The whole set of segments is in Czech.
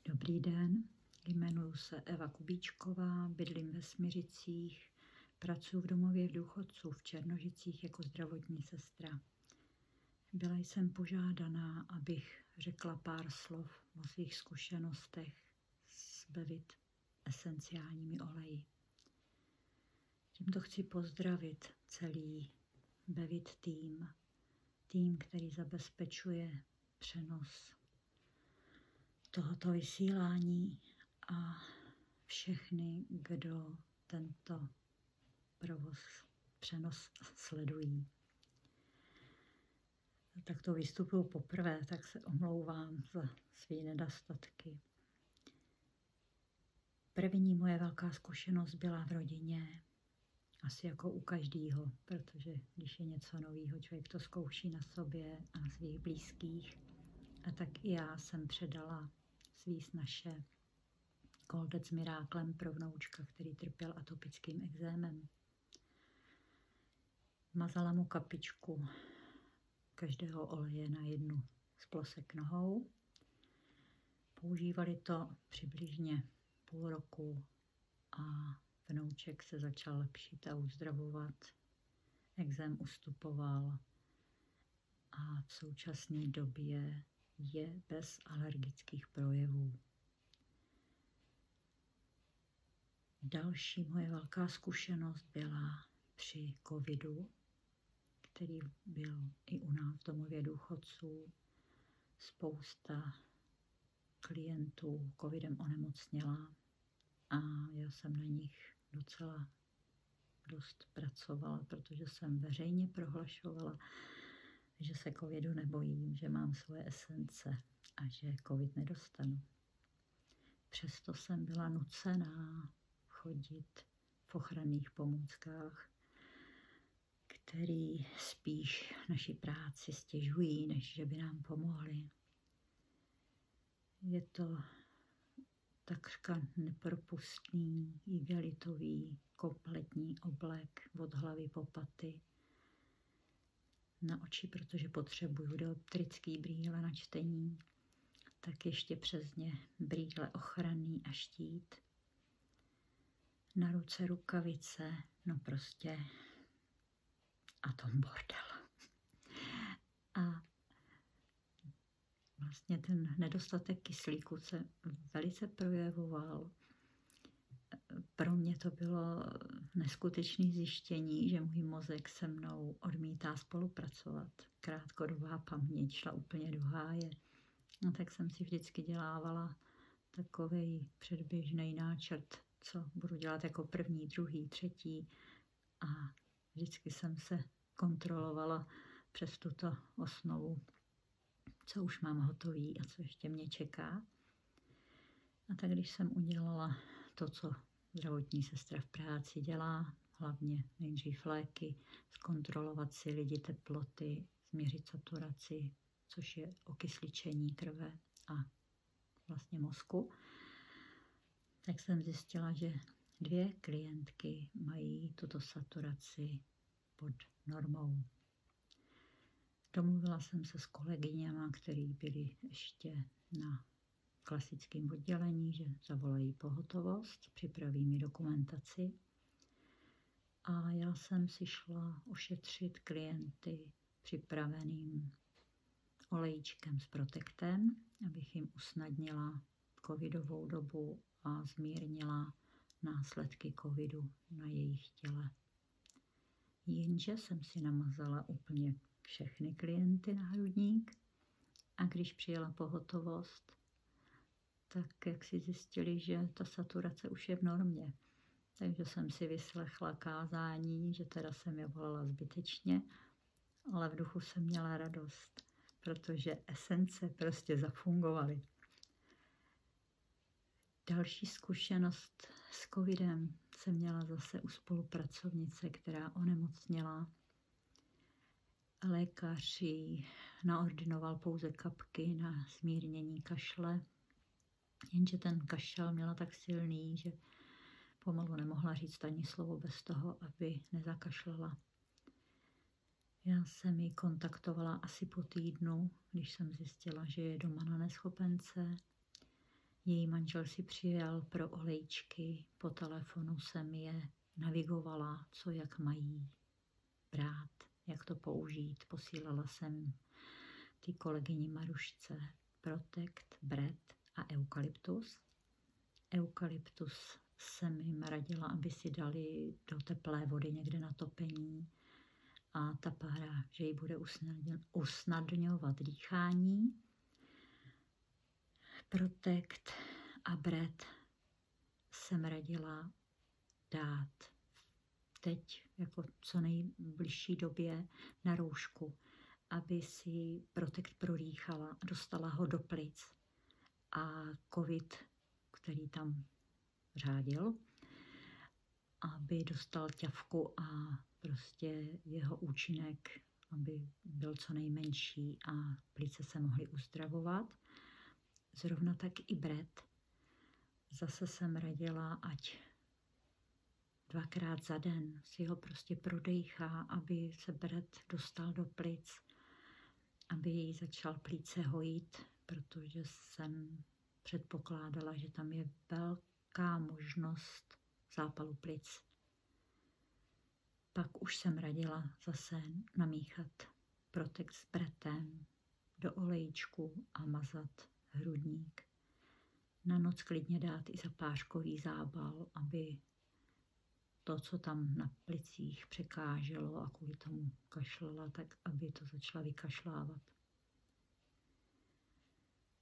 Dobrý den, jmenuji se Eva Kubíčková, bydlím ve Smiřicích, pracuji v domově důchodců v Černožicích jako zdravotní sestra. Byla jsem požádaná, abych řekla pár slov o svých zkušenostech s Bevit esenciálními oleji. Tímto chci pozdravit celý Bevit tým, který zabezpečuje přenos tohoto vysílání a všechny, kdo tento přenos sledují. Tak to vystupuju poprvé, tak se omlouvám za své nedostatky. První moje velká zkušenost byla v rodině, asi jako u každého, protože když je něco nového, člověk to zkouší na sobě a na svých blízkých. A tak i já jsem předala svý snaše Coldec Miraklem pro vnoučka, který trpěl atopickým ekzémem. Mazala mu kapičku každého oleje na jednu z plosek nohou. Používali to přibližně půl roku a vnouček se začal lepšit a uzdravovat. Ekzém ustupoval a v současné době je bez alergických projevů. Další moje velká zkušenost byla při covidu, který byl i u nás v domově důchodců. Spousta klientů covidem onemocněla a já jsem na nich docela dost pracovala, protože jsem veřejně prohlašovala, že se covidu nebojím, že mám svoje esence a že covid nedostanu. Přesto jsem byla nucená chodit v ochranných pomůckách, který spíš naši práci stěžují, než že by nám pomohli. Je to takřka nepropustný, igelitový, kompletní oblek od hlavy po paty na oči, protože potřebuju dioptrický brýle na čtení, tak ještě přes ně brýle ochranný a štít. Na ruce rukavice, no prostě atom bordel. A vlastně ten nedostatek kyslíku se velice projevoval. Pro mě to bylo neskutečné zjištění, že můj mozek se mnou odmítá spolupracovat. Krátkodobá paměť šla úplně do háje. No tak jsem si vždycky dělávala takovej předběžný náčrt, co budu dělat jako první, druhý, třetí. A vždycky jsem se kontrolovala přes tuto osnovu, co už mám hotový a co ještě mě čeká. A tak když jsem udělala to, co zdravotní sestra v práci dělá, hlavně nejdřív léky, zkontrolovat si lidi teploty, změřit saturaci, což je okysličení krve a vlastně mozku, tak jsem zjistila, že 2 klientky mají tuto saturaci pod normou. Domluvila jsem se s kolegyněma, který byli ještě na klasickém oddělení, že zavolají pohotovost, připraví mi dokumentaci. A já jsem si šla ošetřit klienty připraveným olejčkem s protektem, abych jim usnadnila covidovou dobu a zmírnila následky covidu na jejich těle. Jenže jsem si namazala úplně všechny klienty na hrudník a když přijela pohotovost, tak jak si zjistili, že ta saturace už je v normě. Takže jsem si vyslechla kázání, že teda jsem je volala zbytečně, ale v duchu jsem měla radost, protože esence prostě zafungovaly. Další zkušenost s covidem jsem měla zase u spolupracovnice, která onemocněla. Lékař jí naordinoval pouze kapky na zmírnění kašle, jenže ten kašel měla tak silný, že pomalu nemohla říct ani slovo bez toho, aby nezakašlala. Já jsem ji kontaktovala asi po týdnu, když jsem zjistila, že je doma na neschopence. Její manžel si přijel pro olejčky, po telefonu jsem je navigovala, co jak mají brát, jak to použít. Posílala jsem ty kolegyni Marušce Protect, Bret a Eukalyptus. Eukalyptus jsem jim radila, aby si dali do teplé vody někde na topení a ta pára, že jí bude usnadňovat dýchání. Protect a Bret jsem radila dát teď jako co nejbližší době na roušku, aby si Protect prodýchala, dostala ho do plic a covid, který tam řádil, aby dostal ťavku a prostě jeho účinek, aby byl co nejmenší a plice se mohly uzdravovat. Zrovna tak i Bret. Zase jsem radila, ať 2krát za den si ho prostě prodejchá, aby se Bret dostal do plic, aby jí začal plíce hojit, protože jsem předpokládala, že tam je velká možnost zápalu plic. Pak už jsem radila zase namíchat Protect s Bretem do olejčku a mazat hrudník. Na noc klidně dát i zapářkový zábal, aby to, co tam na plicích překáželo a kvůli tomu kašlala, tak aby to začala vykašlávat.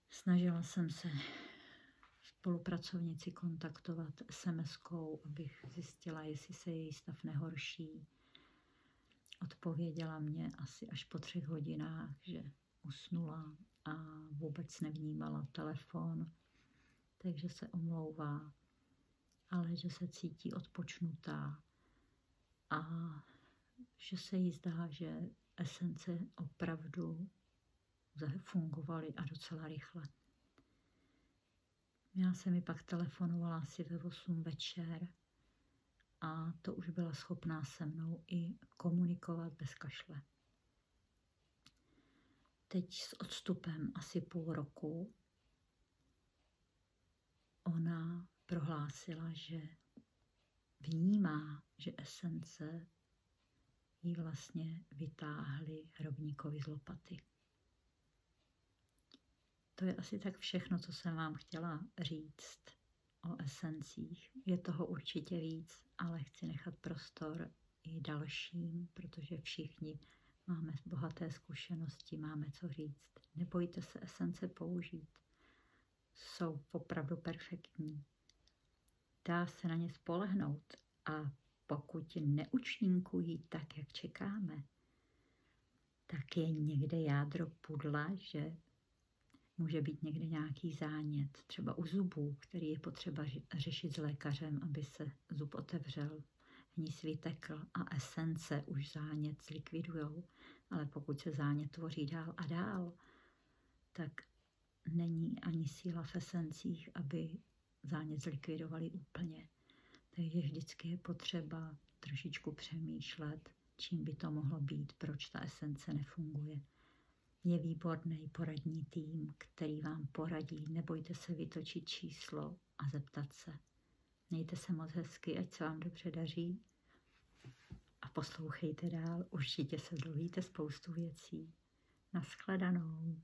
Snažila jsem se spolupracovnici kontaktovat SMS-kou, abych zjistila, jestli se její stav nehorší. Odpověděla mě asi až po 3 hodinách, že usnula a vůbec nevnímala telefon, takže se omlouvá, ale že se cítí odpočnutá a že se jí zdá, že esence opravdu fungovaly a docela rychle. Já jsem mi pak telefonovala asi ve 8 večer a to už byla schopná se mnou i komunikovat bez kašle. Teď s odstupem asi půl roku ona prohlásila, že vnímá, že esence jí vlastně vytáhly hrobníkovi z lopaty. To je asi tak všechno, co jsem vám chtěla říct o esencích. Je toho určitě víc, ale chci nechat prostor i dalším, protože všichni máme bohaté zkušenosti, máme co říct. Nebojte se esence použít. Jsou opravdu perfektní. Dá se na ně spolehnout a pokud neúčinkují tak, jak čekáme, tak je někde jádro pudla, že může být někde nějaký zánět, třeba u zubů, který je potřeba řešit s lékařem, aby se zub otevřel, hníz vytekl a esence už zánět zlikvidujou. Ale pokud se zánět tvoří dál a dál, tak není ani síla v esencích, aby zánět zlikvidovali úplně. Takže vždycky je potřeba trošičku přemýšlet, čím by to mohlo být, proč ta esence nefunguje. Je výborný poradní tým, který vám poradí. Nebojte se vytočit číslo a zeptat se. Mějte se moc hezky, ať se vám dobře daří. A poslouchejte dál, určitě se dozvíte spoustu věcí. Nashledanou.